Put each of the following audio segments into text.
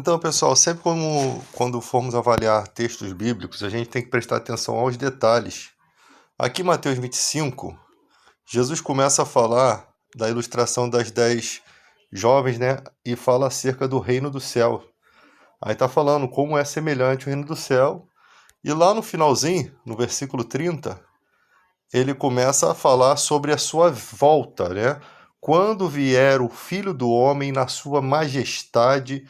Então, pessoal, sempre quando formos avaliar textos bíblicos, a gente tem que prestar atenção aos detalhes. Aqui em Mateus 25, Jesus começa a falar da ilustração das 10 jovens, né? E fala acerca do reino do céu. Aí tá falando como é semelhante o reino do céu. E lá no finalzinho, no versículo 30, ele começa a falar sobre a sua volta, né? Quando vier o Filho do Homem na sua majestade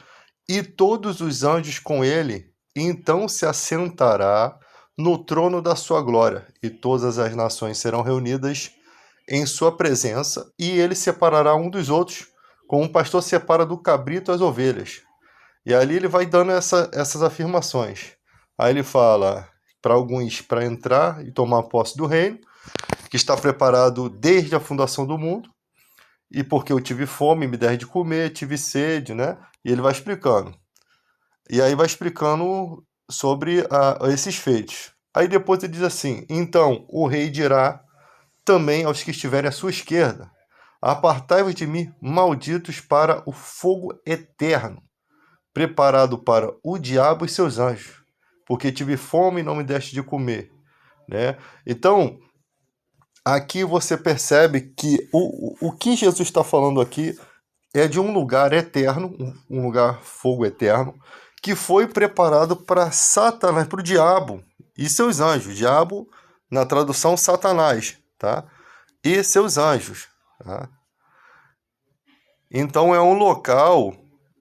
e todos os anjos com ele, então se assentará no trono da sua glória, e todas as nações serão reunidas em sua presença, e ele separará um dos outros, como um pastor separa do cabrito as ovelhas. E ali ele vai dando essas afirmações. Aí ele fala para alguns para entrar e tomar posse do reino, que está preparado desde a fundação do mundo, e porque eu tive fome, me der de comer, tive sede, né? E ele vai explicando. E aí vai explicando sobre esses feitos. Aí depois ele diz assim: então o rei dirá também aos que estiverem à sua esquerda: apartai-vos de mim, malditos, para o fogo eterno, preparado para o diabo e seus anjos, porque tive fome e não me deste de comer, né? Então, aqui você percebe que o que Jesus está falando aqui é de um lugar eterno, um lugar fogo eterno, que foi preparado para Satanás, para o diabo e seus anjos. Diabo, na tradução, Satanás, tá? E seus anjos, tá? Então é um local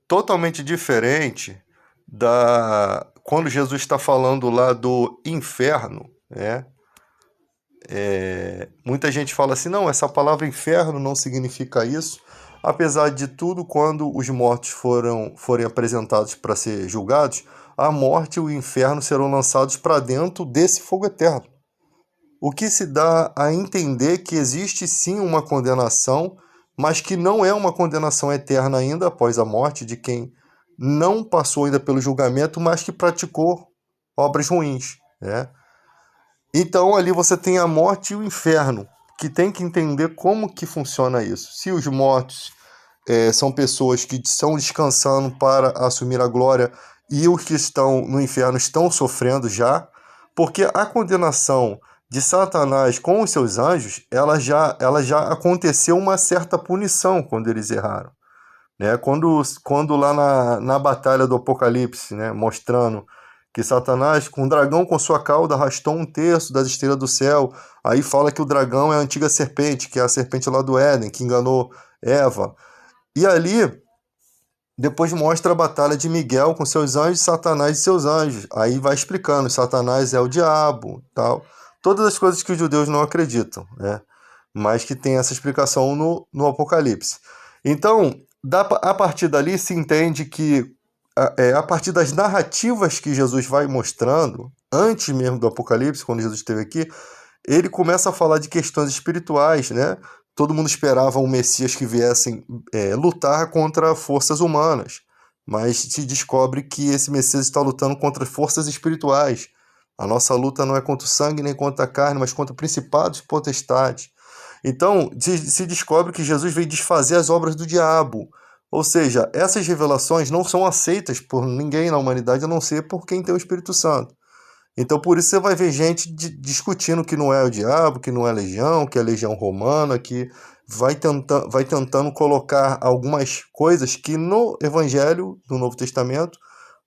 totalmente diferente da quando Jesus está falando lá do inferno, né? Muita gente fala assim, não, essa palavra inferno não significa isso. Apesar de tudo, quando os mortos forem apresentados para ser julgados, a morte e o inferno serão lançados para dentro desse fogo eterno. O que se dá a entender que existe sim uma condenação, mas que não é uma condenação eterna ainda após a morte de quem não passou ainda pelo julgamento, mas que praticou obras ruins, né? Então ali você tem a morte e o inferno, que tem que entender como que funciona isso. Se os mortos são pessoas que estão descansando para assumir a glória e os que estão no inferno estão sofrendo já, porque a condenação de Satanás com os seus anjos, ela já aconteceu uma certa punição quando eles erraram, né? Quando lá na batalha do Apocalipse, né, mostrando que Satanás, com o dragão com sua cauda, arrastou um terço das estrelas do céu. Aí fala que o dragão é a antiga serpente, que é a serpente lá do Éden, que enganou Eva. E ali, depois mostra a batalha de Miguel com seus anjos, Satanás e seus anjos. Aí vai explicando, Satanás é o diabo, tal. Todas as coisas que os judeus não acreditam, né? Mas que tem essa explicação no Apocalipse. Então, a partir dali se entende que a partir das narrativas que Jesus vai mostrando, antes mesmo do Apocalipse, quando Jesus esteve aqui, ele começa a falar de questões espirituais, né? Todo mundo esperava um Messias que viessem lutar contra forças humanas, mas se descobre que esse Messias está lutando contra forças espirituais. A nossa luta não é contra o sangue nem contra a carne, mas contra principados e potestades. Então, se descobre que Jesus veio desfazer as obras do diabo. Ou seja, essas revelações não são aceitas por ninguém na humanidade, a não ser por quem tem o Espírito Santo. Então, por isso você vai ver gente discutindo que não é o diabo, que não é a legião, que é a legião romana, que vai tentando colocar algumas coisas que no Evangelho do Novo Testamento,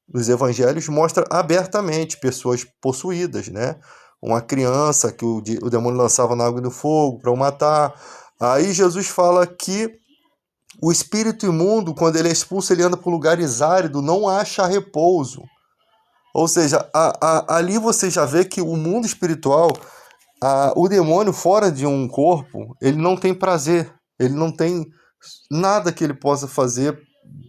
nos Evangelhos, mostra abertamente pessoas possuídas, né? Uma criança que o demônio lançava na água e no fogo para o matar. Aí Jesus fala que o espírito imundo, quando ele é expulso, ele anda por lugares áridos, não acha repouso. Ou seja, ali você já vê que o mundo espiritual, o demônio fora de um corpo, ele não tem prazer, ele não tem nada que ele possa fazer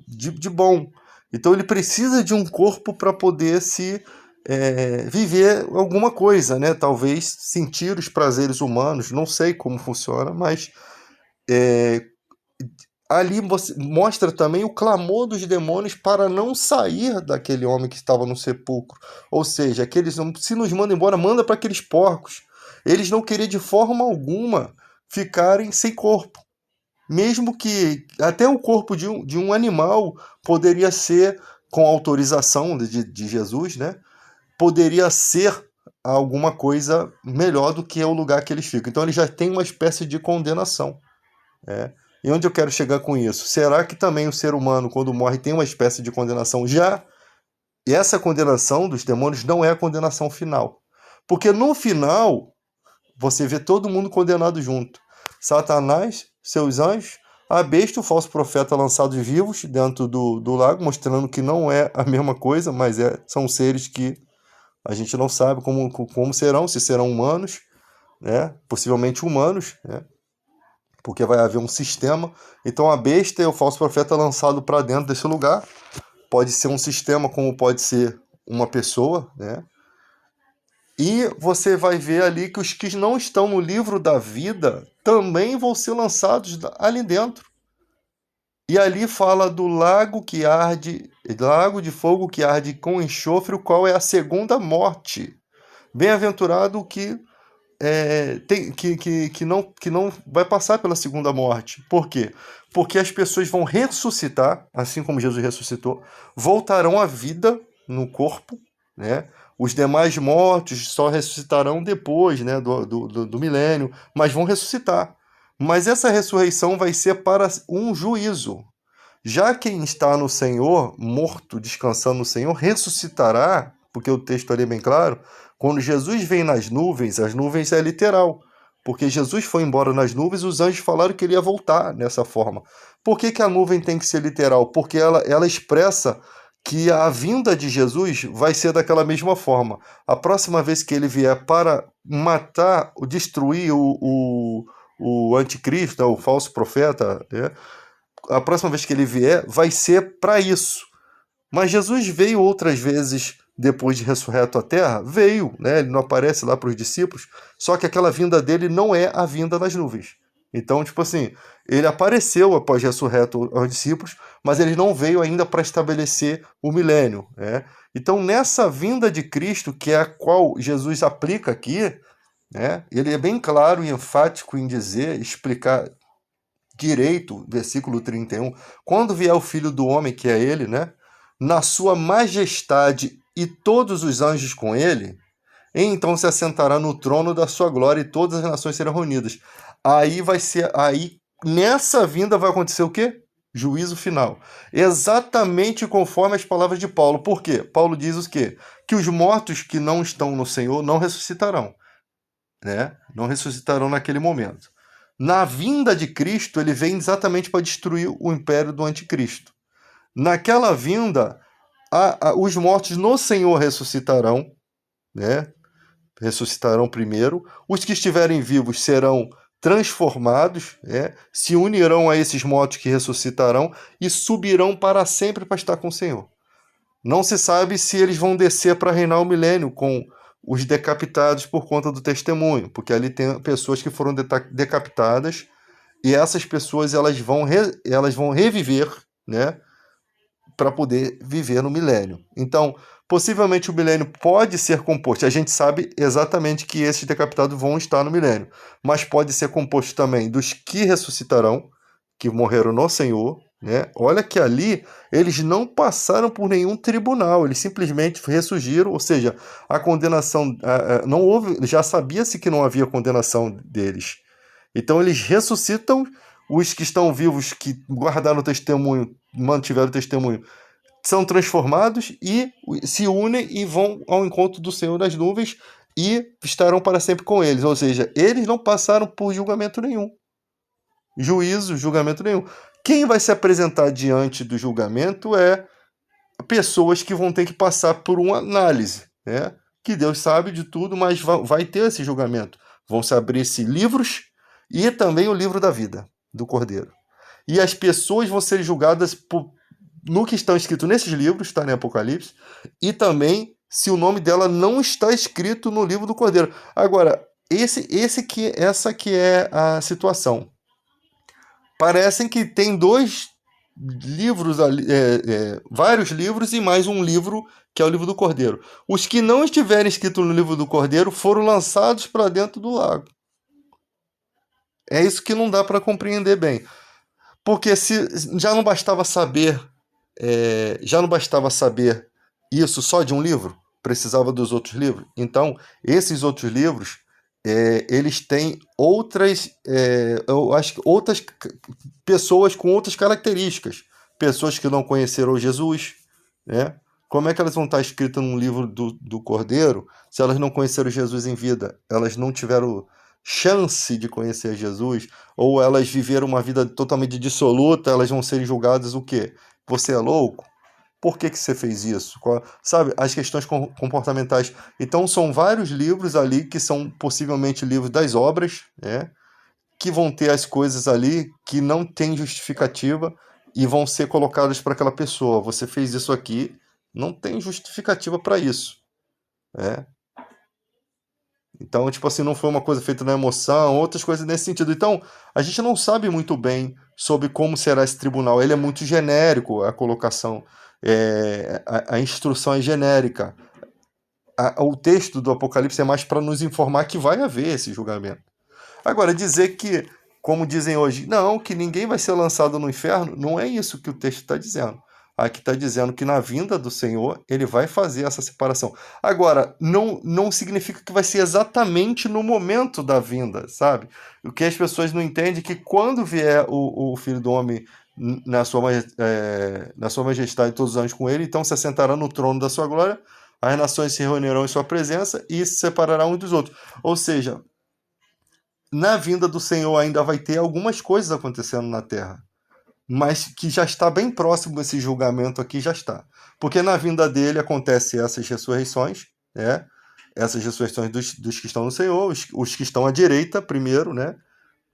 de bom. Então ele precisa de um corpo para poder viver alguma coisa, né? Talvez sentir os prazeres humanos, não sei como funciona, mas ali você mostra também o clamor dos demônios para não sair daquele homem que estava no sepulcro. Ou seja, aqueles, se nos mandam embora, manda para aqueles porcos. Eles não queriam de forma alguma ficarem sem corpo. Mesmo que até o corpo de um animal poderia ser com autorização de Jesus, né, poderia ser alguma coisa melhor do que o lugar que eles ficam. Então ele já tem uma espécie de condenação. E onde eu quero chegar com isso? Será que também o ser humano, quando morre, tem uma espécie de condenação já? E essa condenação dos demônios não é a condenação final. Porque no final, você vê todo mundo condenado junto. Satanás, seus anjos, a besta, o falso profeta lançados vivos dentro do lago, mostrando que não é a mesma coisa, mas são seres que a gente não sabe como serão, se serão humanos, né? Possivelmente humanos, né? Porque vai haver um sistema. Então a besta e o falso profeta lançado para dentro desse lugar. Pode ser um sistema, como pode ser uma pessoa, né? E você vai ver ali que os que não estão no livro da vida também vão ser lançados ali dentro. E ali fala do lago que arde, lago de fogo que arde com enxofre, o qual é a segunda morte. Bem-aventurado o que que não vai passar pela segunda morte. Por quê? Porque as pessoas vão ressuscitar, assim como Jesus ressuscitou, voltarão à vida no corpo, né? Os demais mortos só ressuscitarão depois, né, do milênio, mas vão ressuscitar. Mas essa ressurreição vai ser para um juízo. Já quem está no Senhor, morto, descansando no Senhor, ressuscitará, porque o texto ali é bem claro, quando Jesus vem nas nuvens, as nuvens é literal, porque Jesus foi embora nas nuvens, os anjos falaram que ele ia voltar nessa forma. Por que a nuvem tem que ser literal? Porque ela expressa que a vinda de Jesus vai ser daquela mesma forma. A próxima vez que ele vier para matar, destruir o anticristo, o falso profeta, né? A próxima vez que ele vier vai ser para isso. Mas Jesus veio outras vezes depois de ressurreto à terra? Veio, né? Ele não aparece lá para os discípulos, só que aquela vinda dele não é a vinda nas nuvens. Então, tipo assim, ele apareceu após ressurreto aos discípulos, mas ele não veio ainda para estabelecer o milênio, né? Então, nessa vinda de Cristo, que é a qual Jesus aplica aqui, né? Ele é bem claro e enfático em dizer, explicar direito, versículo 31, quando vier o Filho do Homem, que é ele, né? Na sua majestade e todos os anjos com ele, então se assentará no trono da sua glória e todas as nações serão reunidas. Aí nessa vinda vai acontecer o quê? Juízo final. Exatamente conforme as palavras de Paulo. Por quê? Paulo diz o quê? Que os mortos que não estão no Senhor não ressuscitarão, né? Não ressuscitarão naquele momento. Na vinda de Cristo, ele vem exatamente para destruir o império do anticristo. Naquela vinda, os mortos no Senhor ressuscitarão, né? Ressuscitarão primeiro. Os que estiverem vivos serão transformados, né? Se unirão a esses mortos que ressuscitarão e subirão para sempre para estar com o Senhor. Não se sabe se eles vão descer para reinar o milênio com os decapitados por conta do testemunho, porque ali tem pessoas que foram decapitadas e essas pessoas elas vão reviver, né, para poder viver no milênio. Então, possivelmente o milênio pode ser composto. A gente sabe exatamente que esses decapitados vão estar no milênio, mas pode ser composto também dos que ressuscitarão, que morreram no Senhor, né? Olha que ali eles não passaram por nenhum tribunal, eles simplesmente ressurgiram, ou seja, a condenação não houve, já sabia-se que não havia condenação deles. Então eles ressuscitam, os que estão vivos, que guardaram o testemunho, mantiveram o testemunho, são transformados e se unem e vão ao encontro do Senhor nas nuvens e estarão para sempre com eles. Ou seja, eles não passaram por julgamento nenhum. Julgamento nenhum. Quem vai se apresentar diante do julgamento é pessoas que vão ter que passar por uma análise, né? Que Deus sabe de tudo, mas vai ter esse julgamento. Vão se abrir-se livros e também o livro da vida do Cordeiro. E as pessoas vão ser julgadas no que estão escrito nesses livros, está em Apocalipse, e também se o nome dela não está escrito no livro do Cordeiro. Agora, essa que é a situação. Parecem que tem dois livros, vários livros e mais um livro que é o livro do Cordeiro. Os que não estiverem escritos no livro do Cordeiro foram lançados para dentro do lago. É isso que não dá para compreender bem. Porque se já não bastava saber já não bastava saber isso só de um livro? Precisava dos outros livros? Então, esses outros livros, eles têm outras, eu acho que outras pessoas com outras características. Pessoas que não conheceram Jesus, né? Como é que elas vão estar escritas num livro do Cordeiro se elas não conheceram Jesus em vida? Elas não tiveram chance de conhecer Jesus, ou elas viveram uma vida totalmente dissoluta, elas vão ser julgadas o quê? Você é louco? Por que você fez isso? Sabe, as questões comportamentais. Então, são vários livros ali que são possivelmente livros das obras, né? Que vão ter as coisas ali que não tem justificativa e vão ser colocadas para aquela pessoa. Você fez isso aqui, não tem justificativa para isso, né? Então, tipo assim, não foi uma coisa feita na emoção, outras coisas nesse sentido. Então, a gente não sabe muito bem sobre como será esse tribunal. Ele é muito genérico, a colocação, a instrução é genérica. O texto do Apocalipse é mais para nos informar que vai haver esse julgamento. Agora, dizer que, como dizem hoje, não, que ninguém vai ser lançado no inferno, não é isso que o texto está dizendo. Aqui está dizendo que na vinda do Senhor, ele vai fazer essa separação. Agora, não significa que vai ser exatamente no momento da vinda, sabe? O que as pessoas não entendem é que quando vier o Filho do Homem na sua majestade todos os anos com ele, então se assentará no trono da sua glória, as nações se reunirão em sua presença e se separarão uns dos outros. Ou seja, na vinda do Senhor ainda vai ter algumas coisas acontecendo na terra, mas que já está bem próximo desse julgamento aqui, já está. Porque na vinda dele acontecem essas ressurreições, né? Essas ressurreições dos que estão no Senhor, os que estão à direita primeiro, né?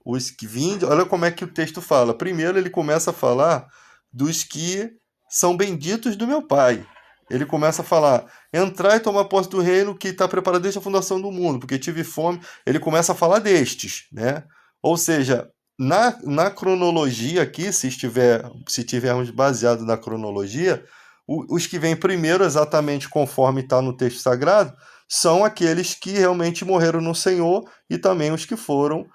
Os que vêm, olha como é que o texto fala. Primeiro ele começa a falar dos que são benditos do meu Pai. Ele começa a falar, entrar e tomar posse do reino que está preparado desde a fundação do mundo, porque tive fome. Ele começa a falar destes, né? Ou seja, na cronologia aqui, se tivermos baseado na cronologia, os que vêm primeiro, exatamente conforme está no texto sagrado, são aqueles que realmente morreram no Senhor e também os que foram,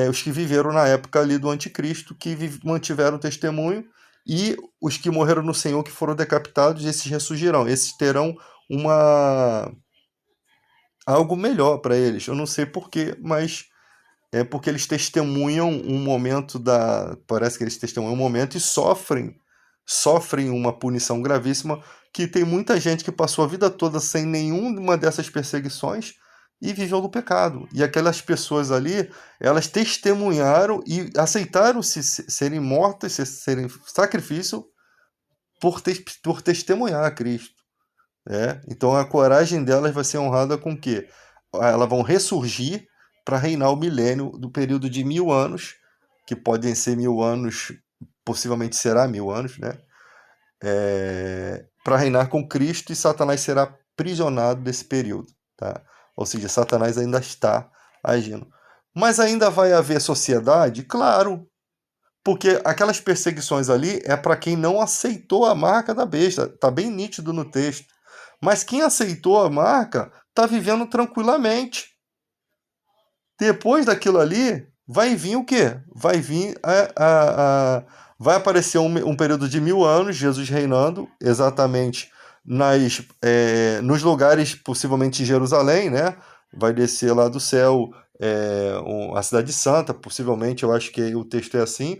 os que viveram na época ali do anticristo, que mantiveram o testemunho, e os que morreram no Senhor, que foram decapitados, esses ressurgirão. Esses terão algo melhor para eles. Eu não sei porquê, mas é porque eles testemunham um momento parece que eles testemunham um momento e sofrem uma punição gravíssima, que tem muita gente que passou a vida toda sem nenhuma dessas perseguições e viveu no pecado. E aquelas pessoas ali, elas testemunharam e aceitaram serem mortas, serem sacrifício por testemunhar a Cristo. Então a coragem delas vai ser honrada com o quê? Elas vão ressurgir para reinar o milênio do período de 1000 anos, que podem ser 1000 anos, possivelmente será 1000 anos, né? Para reinar com Cristo, e Satanás será aprisionado desse período, tá? Ou seja, Satanás ainda está agindo. Mas ainda vai haver sociedade? Claro, porque aquelas perseguições ali é para quem não aceitou a marca da besta, tá bem nítido no texto. Mas quem aceitou a marca está vivendo tranquilamente. Depois daquilo ali, vai vir o quê? Vai vir vai aparecer um período de 1000 anos, Jesus reinando, exatamente nos lugares, possivelmente em Jerusalém, né? Vai descer lá do céu a cidade santa, possivelmente, eu acho que o texto é assim,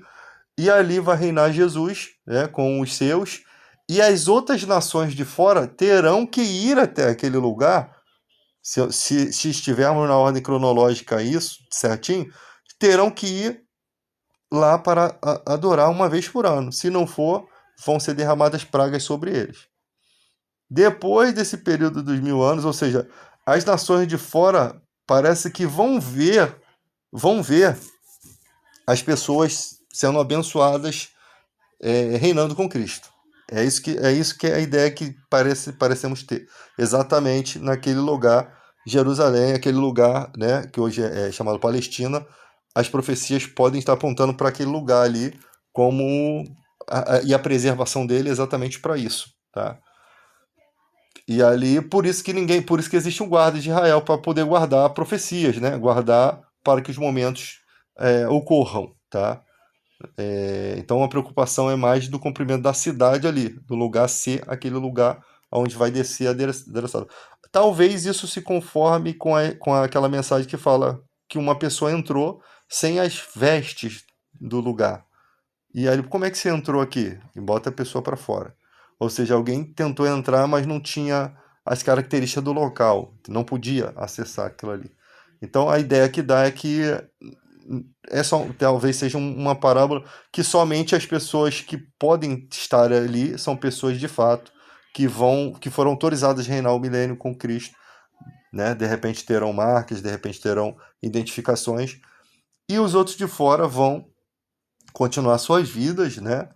e ali vai reinar Jesus, né, com os seus, e as outras nações de fora terão que ir até aquele lugar. Se estivermos na ordem cronológica isso, certinho, terão que ir lá para adorar uma vez por ano. Se não for, vão ser derramadas pragas sobre eles. Depois desse período dos 1000 anos, ou seja, as nações de fora parece que vão ver as pessoas sendo abençoadas, reinando com Cristo. É isso que é a ideia que parecemos ter. Exatamente naquele lugar, Jerusalém, aquele lugar, né, que hoje é chamado Palestina, as profecias podem estar apontando para aquele lugar ali, e a preservação dele é exatamente para isso, tá? E ali, por isso que existe um guarda de Israel, para poder guardar profecias, né? Guardar para que os momentos ocorram, tá? Então a preocupação é mais do comprimento da cidade ali, do lugar ser aquele lugar onde vai descer a adereçada. Talvez isso se conforme com aquela mensagem que fala que uma pessoa entrou sem as vestes do lugar. E aí, como é que você entrou aqui? E bota a pessoa para fora. Ou seja, alguém tentou entrar, mas não tinha as características do local, não podia acessar aquilo ali. Então a ideia que dá é que talvez seja uma parábola que somente as pessoas que podem estar ali são pessoas de fato que foram autorizadas a reinar o milênio com Cristo, né? De repente terão marcas, de repente terão identificações, e os outros de fora vão continuar suas vidas, né?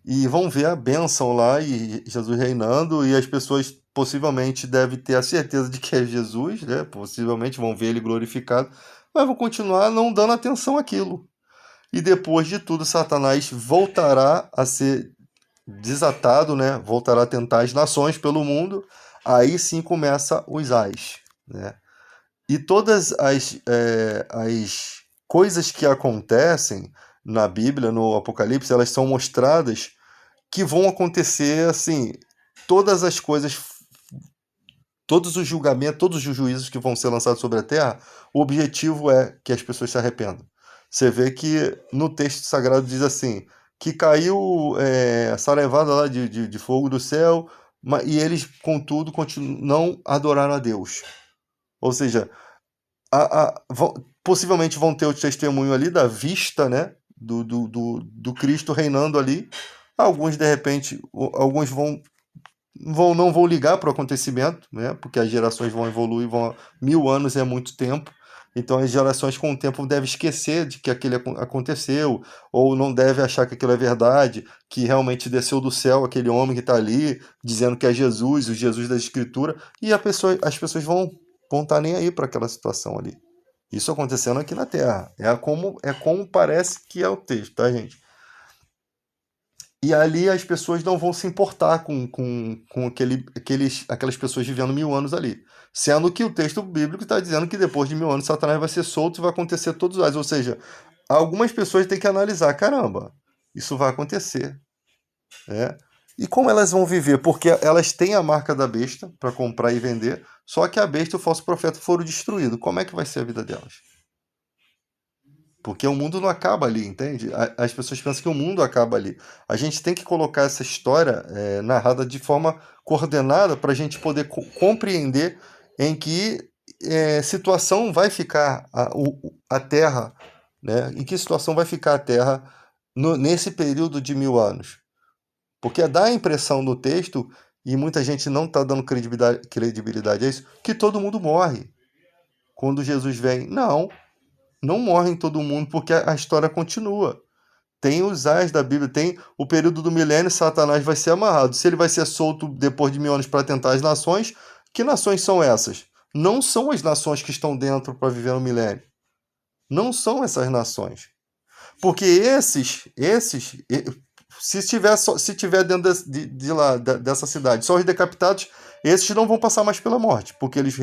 E vão ver a bênção lá e Jesus reinando, e as pessoas possivelmente devem ter a certeza de que é Jesus, né? Possivelmente vão ver ele glorificado, mas vão continuar não dando atenção àquilo. E depois de tudo, Satanás voltará a ser desatado, né? Voltará a tentar as nações pelo mundo. Aí sim começa os ais, né? E todas as coisas que acontecem na Bíblia, no Apocalipse, elas são mostradas que vão acontecer assim, todas as coisas, todos os julgamentos, todos os juízos que vão ser lançados sobre a terra, o objetivo é que as pessoas se arrependam. Você vê que no texto sagrado diz assim, que caiu a saraivada lá de fogo do céu, e eles, contudo, não adoraram a Deus. Ou seja, possivelmente vão ter o testemunho ali da vista, né, do Cristo reinando ali. Alguns, de repente, alguns não vão ligar para o acontecimento, né? Porque as gerações vão evoluir, 1000 anos é muito tempo. Então as gerações com o tempo devem esquecer de que aquilo aconteceu, ou não devem achar que aquilo é verdade, que realmente desceu do céu aquele homem que está ali, dizendo que é Jesus, o Jesus da Escritura, e as pessoas vão estar nem aí para aquela situação ali. Isso acontecendo aqui na Terra. É como parece que é o texto, tá, gente? E ali as pessoas não vão se importar com aquelas pessoas vivendo 1000 anos ali. Sendo que o texto bíblico está dizendo que depois de 1000 anos Satanás vai ser solto e vai acontecer todos os. Ou seja, algumas pessoas têm que analisar: caramba, isso vai acontecer. Né? E como elas vão viver? Porque elas têm a marca da besta para comprar e vender, só que a besta e o falso profeta foram destruídos. Como é que vai ser a vida delas? Porque o mundo não acaba ali, entende? As pessoas pensam que o mundo acaba ali. A gente tem que colocar essa história narrada de forma coordenada para a gente poder compreender em que situação vai ficar a Terra, né? Em que situação vai ficar a Terra nesse período de 1000 anos. Porque dá a impressão no texto, e muita gente não está dando credibilidade a isso, que todo mundo morre quando Jesus vem. Não morre todo mundo, porque a história continua. Tem os ais da Bíblia, tem o período do milênio, Satanás vai ser amarrado. Se ele vai ser solto depois de 1000 anos para tentar as nações, que nações são essas? Não são as nações que estão dentro para viver no milênio. Não são essas nações. Porque se tiver dentro de lá, dessa cidade, só os decapitados, esses não vão passar mais pela morte, porque eles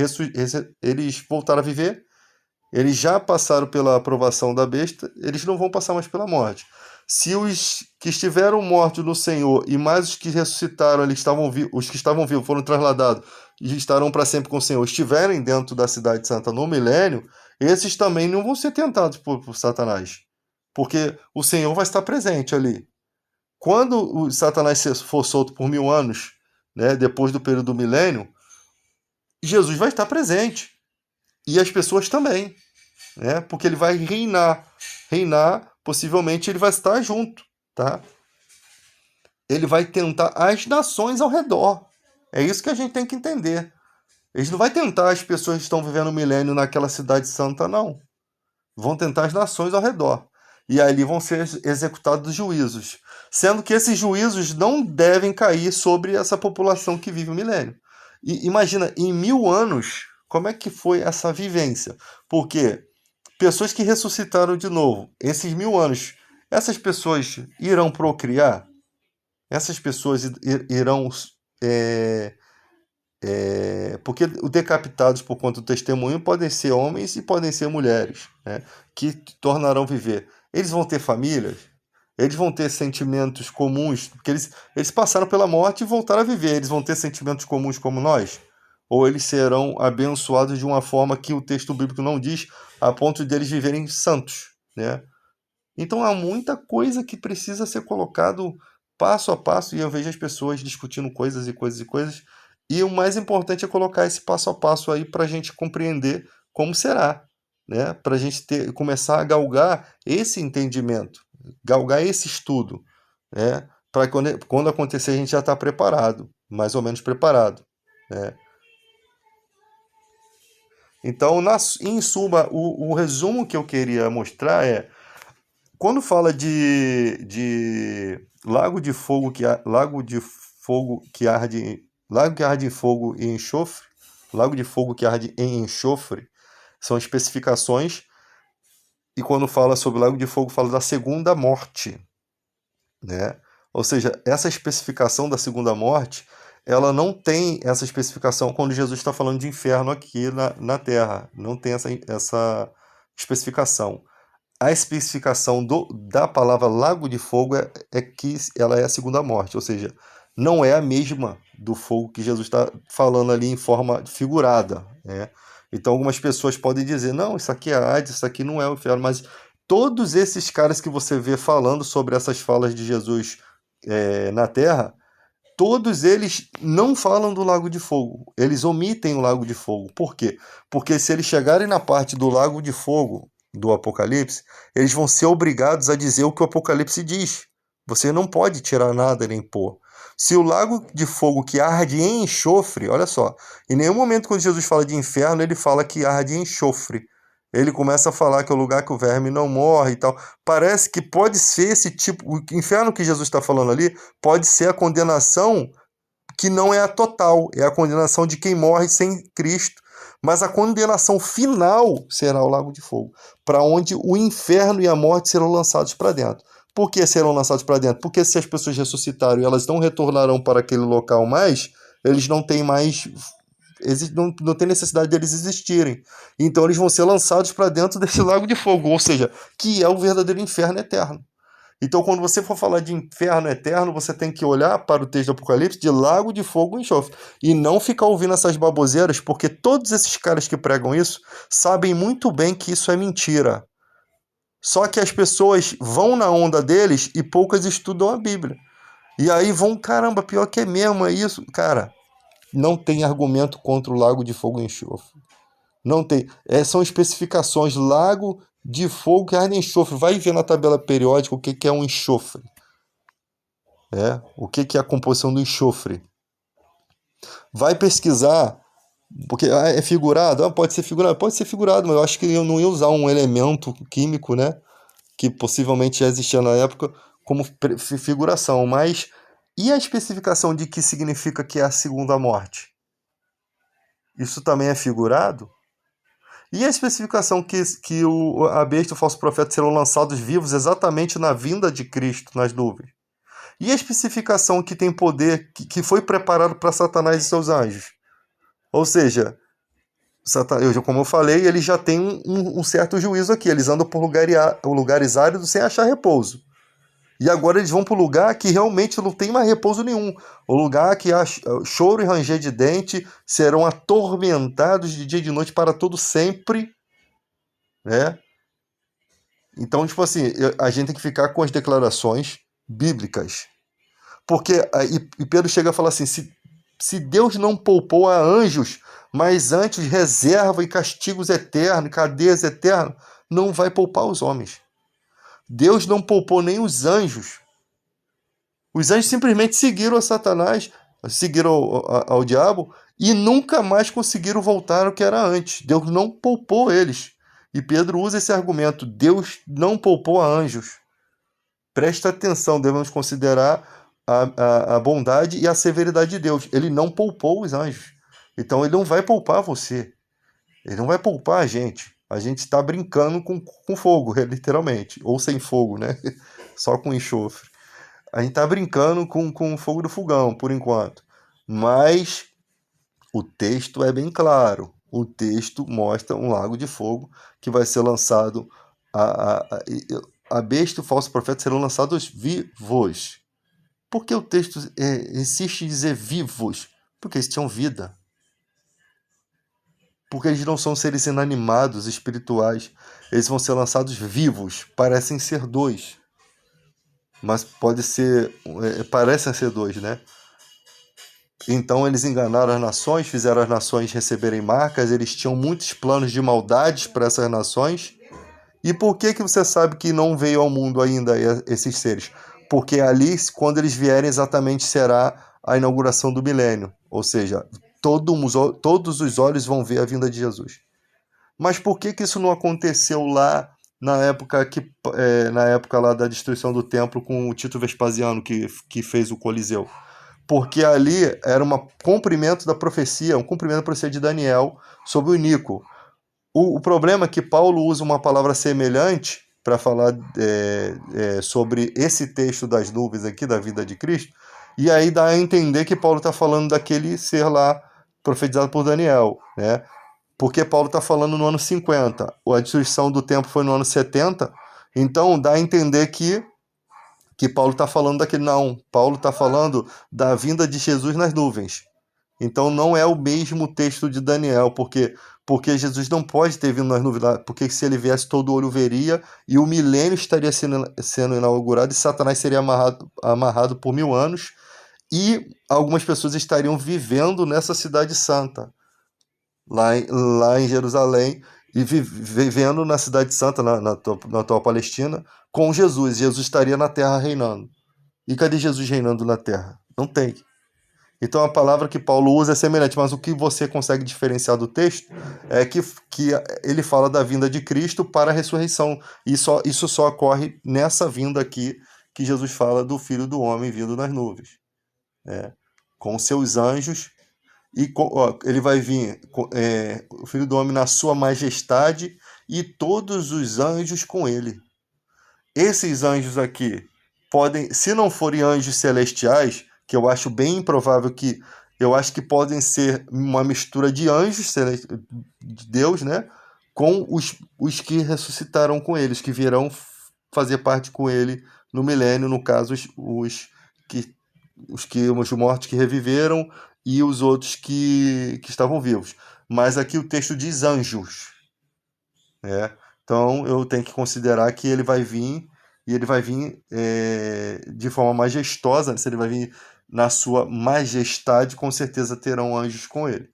voltaram a viver. Eles já passaram pela aprovação da besta, eles não vão passar mais pela morte. Se os que estiveram mortos no Senhor e mais os que ressuscitaram, os que estavam vivos foram trasladados e estarão para sempre com o Senhor, estiverem dentro da cidade santa no milênio, esses também não vão ser tentados por Satanás. Porque o Senhor vai estar presente ali. Quando o Satanás for solto por 1000 anos, né, depois do período do milênio, Jesus vai estar presente. E as pessoas também. Né? Porque ele vai reinar, possivelmente ele vai estar junto, tá? Ele vai tentar as nações ao redor. É isso que a gente tem que entender. Ele não vai tentar as pessoas que estão vivendo o milênio naquela cidade santa, não. Vão tentar as nações ao redor. E ali vão ser executados juízos. Sendo que esses juízos não devem cair sobre essa população que vive o milênio. E imagina, em 1000 anos, como é que foi essa vivência? Porque pessoas que ressuscitaram de novo, esses 1000 anos, essas pessoas irão procriar? Essas pessoas irão. Porque os decapitados por conta do testemunho podem ser homens e podem ser mulheres, né, que tornarão viver. Eles vão ter famílias? Eles vão ter sentimentos comuns, porque eles passaram pela morte e voltaram a viver. Eles vão ter sentimentos comuns como nós? Ou eles serão abençoados de uma forma que o texto bíblico não diz, a ponto de eles viverem santos, né? Então há muita coisa que precisa ser colocado passo a passo, e eu vejo as pessoas discutindo coisas e coisas e coisas, e o mais importante é colocar esse passo a passo aí para a gente compreender como será, né? Para a gente começar a galgar esse entendimento, galgar esse estudo, né? Para quando acontecer a gente já está preparado, mais ou menos preparado, né? Então, em suma, o resumo que eu queria mostrar é: quando fala de lago de fogo lago de fogo que arde, lago que arde em fogo e enxofre, lago de fogo que arde em enxofre, são especificações, e quando fala sobre o lago de fogo, fala da segunda morte, né? Ou seja, essa especificação da segunda morte, ela não tem essa especificação quando Jesus está falando de inferno aqui na Terra. Não tem essa especificação. A especificação da palavra lago de fogo é que ela é a segunda morte, ou seja, não é a mesma do fogo que Jesus está falando ali em forma figurada, né? Então algumas pessoas podem dizer, não, isso aqui é Hades, isso aqui não é o inferno, mas todos esses caras que você vê falando sobre essas falas de Jesus na Terra, todos eles não falam do lago de fogo, eles omitem o lago de fogo. Por quê? Porque se eles chegarem na parte do lago de fogo do Apocalipse, eles vão ser obrigados a dizer o que o Apocalipse diz. Você não pode tirar nada nem pôr. Se o lago de fogo que arde em enxofre, olha só, em nenhum momento quando Jesus fala de inferno, ele fala que arde em enxofre. Ele começa a falar que é o lugar que o verme não morre e tal. Parece que pode ser esse tipo. O inferno que Jesus está falando ali pode ser a condenação que não é a total, é a condenação de quem morre sem Cristo. Mas a condenação final será o lago de fogo, para onde o inferno e a morte serão lançados para dentro. Por que serão lançados para dentro? Porque se as pessoas ressuscitaram e elas não retornarão para aquele local mais, eles não têm mais. Não tem necessidade deles existirem. Então eles vão ser lançados para dentro desse lago de fogo, ou seja, que é o verdadeiro inferno eterno. Então, quando você for falar de inferno eterno, você tem que olhar para o texto do Apocalipse de lago de fogo e enxofre. E não ficar ouvindo essas baboseiras, porque todos esses caras que pregam isso sabem muito bem que isso é mentira. Só que as pessoas vão na onda deles e poucas estudam a Bíblia. E aí vão, caramba, pior que é mesmo, é isso. Cara, não tem argumento contra o lago de fogo e enxofre. Não tem. São especificações. Lago de fogo que arde em enxofre. Vai ver na tabela periódica o que é um enxofre. O que é a composição do enxofre. Vai pesquisar, porque é figurado. Pode ser figurado, mas eu acho que eu não ia usar um elemento químico, né? Que possivelmente já existia na época como figuração. Mas e a especificação de que significa que é a segunda morte? Isso também é figurado? E a especificação que a besta e o falso profeta serão lançados vivos exatamente na vinda de Cristo nas nuvens? E a especificação que tem poder, que foi preparado para Satanás e seus anjos? Ou seja, como eu falei, eles já têm um certo juízo aqui. Eles andam por lugares áridos sem achar repouso. E agora eles vão para o lugar que realmente não tem mais repouso nenhum. O lugar que há choro e ranger de dente, serão atormentados de dia e de noite para todo sempre, né? Então, tipo assim, a gente tem que ficar com as declarações bíblicas. Porque, e Pedro chega a falar assim, se Deus não poupou a anjos, mas antes reserva e castigos eternos, cadeias eternas, não vai poupar os homens. Deus não poupou nem os anjos. Os anjos simplesmente seguiram a Satanás, seguiram ao diabo, e nunca mais conseguiram voltar ao que era antes. Deus não poupou eles. E Pedro usa esse argumento, Deus não poupou a anjos. Presta atenção, devemos considerar a bondade e a severidade de Deus. Ele não poupou os anjos. Então ele não vai poupar você. Ele não vai poupar a gente. A gente está brincando com fogo, literalmente. Ou sem fogo, né? Só com enxofre. A gente está brincando com o fogo do fogão, por enquanto. Mas o texto é bem claro. O texto mostra um lago de fogo que vai ser lançado. a besta e o falso profeta serão lançados vivos. Por que o texto insiste em dizer vivos? Porque eles tinham vida. Porque eles não são seres inanimados, espirituais. Eles vão ser lançados vivos. Parecem ser dois. Mas pode ser... parecem ser dois, né? Então eles enganaram as nações, fizeram as nações receberem marcas. Eles tinham muitos planos de maldades para essas nações. E por que você sabe que não veio ao mundo ainda esses seres? Porque ali, quando eles vierem, exatamente será a inauguração do milênio. Ou seja, todos os olhos vão ver a vinda de Jesus. Mas por que isso não aconteceu lá na época lá da destruição do templo com o Tito Vespasiano, que fez o Coliseu? Porque ali era um cumprimento da profecia de Daniel sobre o Nico. O problema é que Paulo usa uma palavra semelhante para falar sobre esse texto das nuvens aqui, da vida de Cristo, e aí dá a entender que Paulo está falando daquele ser lá profetizado por Daniel, né? Porque Paulo está falando no ano 50, a destruição do templo foi no ano 70, então dá a entender que Paulo está falando daquele. Não, Paulo está falando da vinda de Jesus nas nuvens. Então não é o mesmo texto de Daniel, porque Jesus não pode ter vindo nas nuvens, porque se ele viesse todo olho veria, e o milênio estaria sendo inaugurado, e Satanás seria amarrado por 1000 anos, e algumas pessoas estariam vivendo nessa cidade santa, lá em Jerusalém, e vivendo na cidade santa, na atual Palestina, com Jesus. Jesus estaria na terra reinando. E cadê Jesus reinando na terra? Não tem. Então a palavra que Paulo usa é semelhante, mas o que você consegue diferenciar do texto é que ele fala da vinda de Cristo para a ressurreição. E isso só ocorre nessa vinda aqui que Jesus fala do Filho do Homem vindo nas nuvens, com seus anjos. E ele vai vir, o Filho do Homem na sua majestade e todos os anjos com ele. Esses anjos aqui podem, se não forem anjos celestiais, que eu acho bem improvável, eu acho que podem ser uma mistura de anjos de Deus, né, com os que ressuscitaram com eles, que virão fazer parte com ele no milênio, no caso os mortos que reviveram e os outros que estavam vivos. Mas aqui o texto diz anjos, né? Então eu tenho que considerar que ele vai vir, e ele vai vir de forma majestosa. Se ele vai vir na sua majestade, com certeza terão anjos com ele.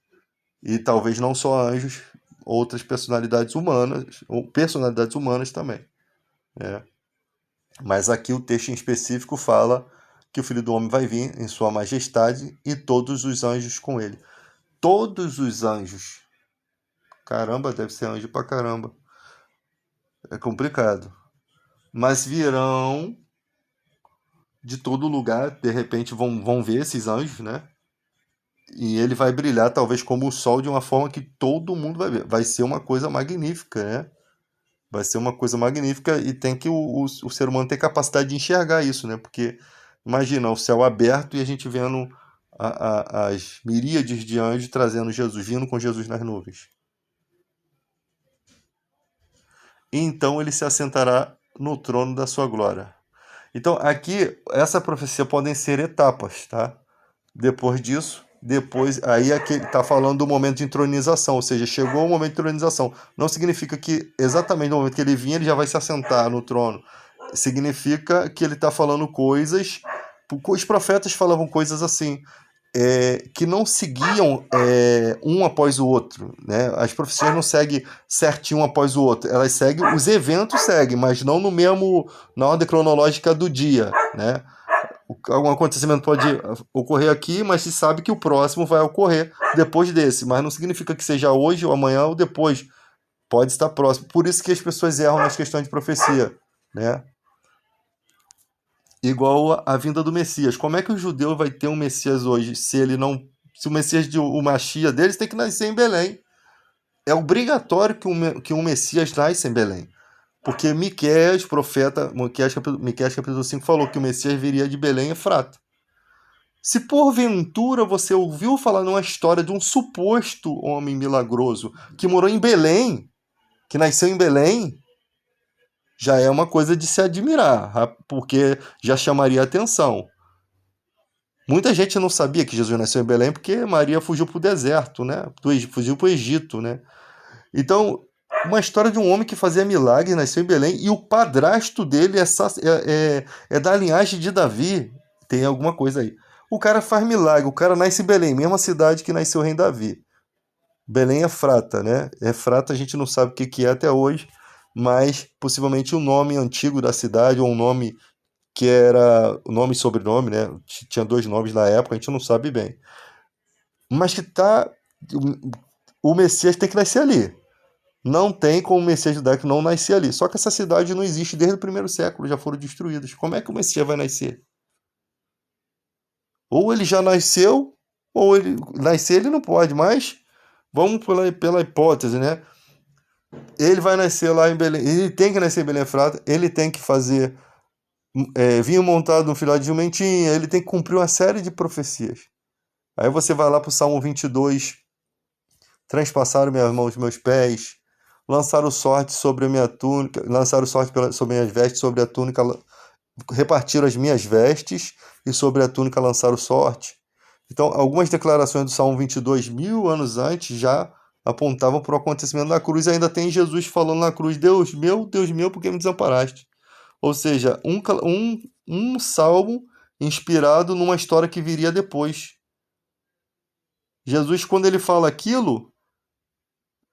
E talvez não só anjos, outras personalidades humanas, ou personalidades humanas também. Mas aqui o texto em específico fala que o Filho do Homem vai vir em sua majestade e todos os anjos com ele. Todos os anjos. Caramba, deve ser anjo pra caramba. É complicado. Mas virão de todo lugar, de repente vão ver esses anjos, né? E ele vai brilhar talvez como o sol de uma forma que todo mundo vai ver. Vai ser uma coisa magnífica, né? Vai ser uma coisa magnífica, e tem que o ser humano ter capacidade de enxergar isso, né? Porque imagina o céu aberto e a gente vendo as miríades de anjos trazendo Jesus, vindo com Jesus nas nuvens. E então ele se assentará no trono da sua glória. Então aqui, essa profecia podem ser etapas, tá? Depois disso, aí aqui está falando do momento de entronização, ou seja, chegou o momento de entronização. Não significa que exatamente no momento que ele vir, ele já vai se assentar no trono. Significa que ele está falando coisas. Os profetas falavam coisas assim, que não seguiam um após o outro, né? As profecias não seguem certinho um após o outro. Elas seguem, os eventos seguem, mas não na ordem cronológica do dia, né? Algum acontecimento pode ocorrer aqui, mas se sabe que o próximo vai ocorrer depois desse. Mas não significa que seja hoje ou amanhã ou depois. Pode estar próximo. Por isso que as pessoas erram nas questões de profecia, né? Igual a vinda do Messias. Como é que o judeu vai ter um Messias hoje se o Messias, o Machia deles, tem que nascer em Belém? É obrigatório que um Messias nasça em Belém. Porque Miqueias, profeta, Miqueias capítulo 5 falou que o Messias viria de Belém e Efrata. Se porventura você ouviu falar numa história de um suposto homem milagroso que morou em Belém, que nasceu em Belém, já é uma coisa de se admirar, porque já chamaria atenção. Muita gente não sabia que Jesus nasceu em Belém porque Maria fugiu para o deserto, né? Fugiu para o Egito, né? Então, uma história de um homem que fazia milagres, nasceu em Belém, e o padrasto dele é da linhagem de Davi. Tem alguma coisa aí. O cara faz milagre, o cara nasce em Belém, mesma cidade que nasceu o rei Davi. Belém é Frata, né? É Frata, a gente não sabe o que é até hoje, mas possivelmente o nome antigo da cidade, ou um nome que era o nome e sobrenome, né? Tinha dois nomes na época, a gente não sabe bem. Mas que tá. O Messias tem que nascer ali. Não tem como o Messias judaico não nascer ali. Só que essa cidade não existe desde o primeiro século, já foram destruídas. Como é que o Messias vai nascer? Ou ele já nasceu, ou ele nascer ele não pode, mas vamos pela hipótese, né? Ele vai nascer lá em Belém, ele tem que nascer em Belém Efrata, ele tem que fazer vinho montado no filhote de jumentinha, ele tem que cumprir uma série de profecias. Aí você vai lá para o Salmo 22, transpassaram minhas mãos, meus pés, lançaram sorte sobre a minha túnica, lançaram sorte sobre minhas vestes, sobre a túnica, repartiram as minhas vestes, e sobre a túnica lançaram sorte. Então, algumas declarações do Salmo 22, 1000 anos antes, já apontavam para o acontecimento da cruz, e ainda tem Jesus falando na cruz, Deus meu, por que me desamparaste? Ou seja, um salmo inspirado numa história que viria depois. Jesus, quando ele fala aquilo,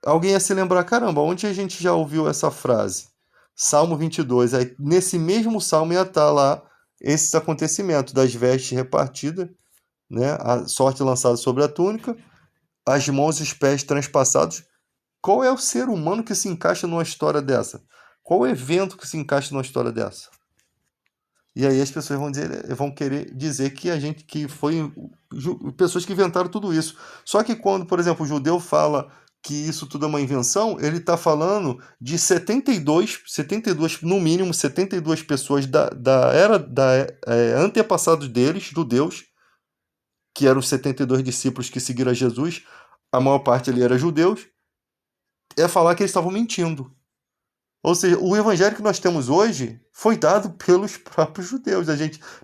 alguém ia se lembrar, caramba, onde a gente já ouviu essa frase? Salmo 22. Aí, nesse mesmo salmo ia estar lá esses acontecimentos das vestes repartidas, né? A sorte lançada sobre a túnica, as mãos e os pés transpassados. Qual é o ser humano que se encaixa numa história dessa? Qual o evento que se encaixa numa história dessa? E aí as pessoas vão querer dizer que a gente que foi pessoas que inventaram tudo isso. Só que quando, por exemplo, o judeu fala que isso tudo é uma invenção, ele está falando de 72, no mínimo 72 pessoas da era antepassados deles, judeus, que eram os 72 discípulos que seguiram a Jesus, a maior parte ali era judeus, é falar que eles estavam mentindo. Ou seja, o evangelho que nós temos hoje foi dado pelos próprios judeus,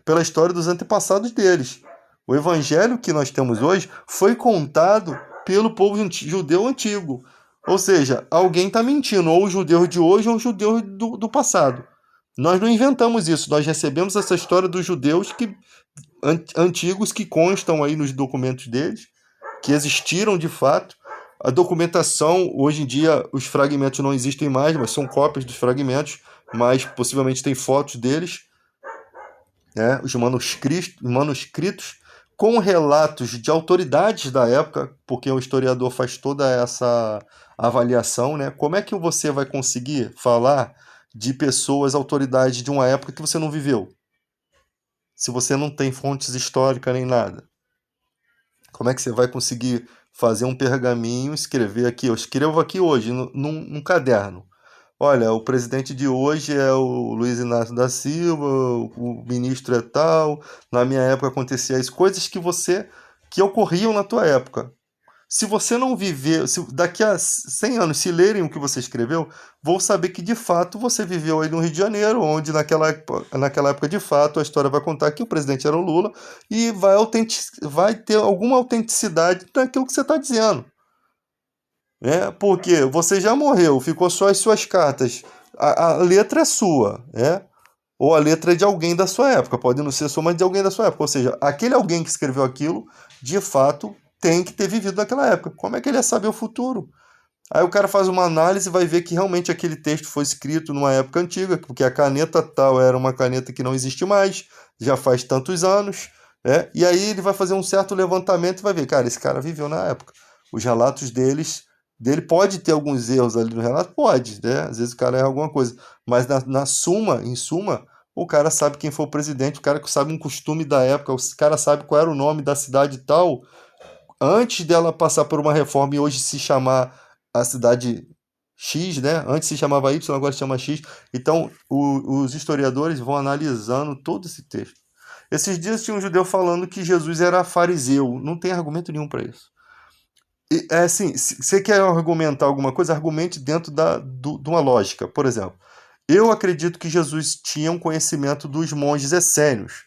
pela história dos antepassados deles. O evangelho que nós temos hoje foi contado pelo povo judeu antigo. Ou seja, alguém está mentindo, ou os judeus de hoje ou os judeus do passado. Nós não inventamos isso, nós recebemos essa história dos judeus antigos que constam aí nos documentos deles, que existiram de fato. A documentação, hoje em dia, os fragmentos não existem mais, mas são cópias dos fragmentos, mas possivelmente tem fotos deles, né? Os manuscritos com relatos de autoridades da época, porque o historiador faz toda essa avaliação, né? Como é que você vai conseguir falar de pessoas, autoridades de uma época que você não viveu? Se você não tem fontes históricas nem nada. Como é que você vai conseguir fazer um pergaminho, escrever aqui? Eu escrevo aqui hoje, num caderno. Olha, o presidente de hoje é o Luiz Inácio da Silva, o ministro é tal, na minha época acontecia as coisas que ocorriam na tua época. Se você não viver, se daqui a 100 anos, se lerem o que você escreveu, vão saber que de fato você viveu aí no Rio de Janeiro, onde naquela época de fato a história vai contar que o presidente era o Lula e vai ter alguma autenticidade naquilo que você está dizendo. Né? Porque você já morreu, ficou só as suas cartas. A letra é sua, né? Ou a letra é de alguém da sua época, pode não ser sua, mas de alguém da sua época. Ou seja, aquele alguém que escreveu aquilo, de fato, tem que ter vivido naquela época. Como é que ele ia saber o futuro? Aí o cara faz uma análise e vai ver que realmente aquele texto foi escrito numa época antiga, porque a caneta tal era uma caneta que não existe mais, já faz tantos anos, né? E aí ele vai fazer um certo levantamento e vai ver, cara, esse cara viveu na época. Os relatos dele pode ter alguns erros ali no relato? Pode, né? Às vezes o cara erra alguma coisa. Mas em suma, o cara sabe quem foi o presidente, o cara que sabe um costume da época, o cara sabe qual era o nome da cidade tal, antes dela passar por uma reforma e hoje se chamar a cidade X, né? Antes se chamava Y, agora se chama X. Então, os historiadores vão analisando todo esse texto. Esses dias tinha um judeu falando que Jesus era fariseu. Não tem argumento nenhum para isso. É assim, se você quer argumentar alguma coisa, argumente dentro de uma lógica. Por exemplo, Eu acredito que Jesus tinha um conhecimento dos monges essênios.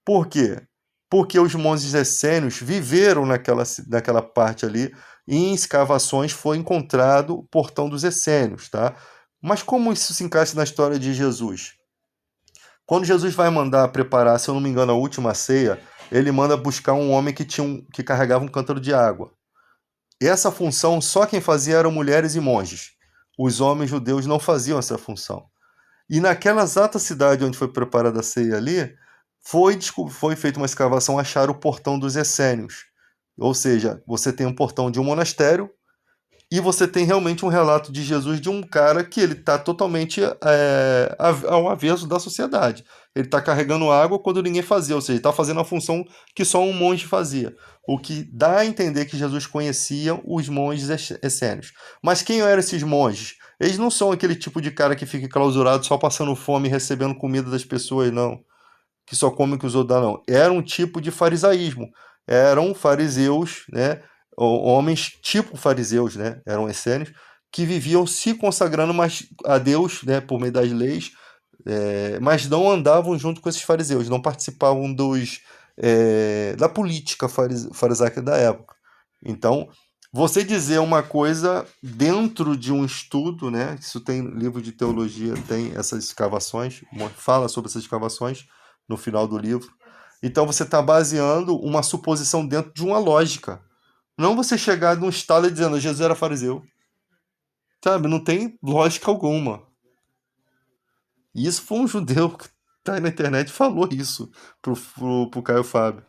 Por quê? Porque os monges essênios viveram naquela parte ali, e em escavações foi encontrado o portão dos essênios, tá? Mas como isso se encaixa na história de Jesus? Quando Jesus vai mandar preparar, se eu não me engano, a última ceia, ele manda buscar um homem que carregava um cântaro de água. E essa função só quem fazia eram mulheres e monges. Os homens judeus não faziam essa função. E naquela exata cidade onde foi preparada a ceia ali, foi feita uma escavação, acharam o portão dos essênios. Ou seja, você tem um portão de um monastério e você tem realmente um relato de Jesus de um cara que ele está totalmente ao avesso da sociedade. Ele está carregando água quando ninguém fazia, ou seja, ele está fazendo a função que só um monge fazia. O que dá a entender que Jesus conhecia os monges essênios. Mas quem eram esses monges? Eles não são aquele tipo de cara que fica clausurado só passando fome e recebendo comida das pessoas, não. Que só come o que os outros dão, não. Era um tipo de farisaísmo. Eram fariseus, né? Homens tipo fariseus, né? Eram essênios, que viviam se consagrando mais a Deus, né? Por meio das leis, mas não andavam junto com esses fariseus, não participavam da política farisaica da época. Então, você dizer uma coisa dentro de um estudo, né? Isso tem livro de teologia, tem essas escavações, fala sobre essas escavações no final do livro. Então você está baseando uma suposição dentro de uma lógica. Não você chegar num estado e dizendo Jesus era fariseu. Sabe? Não tem lógica alguma. E isso foi um judeu que tá aí na internet e falou isso pro Caio Fábio.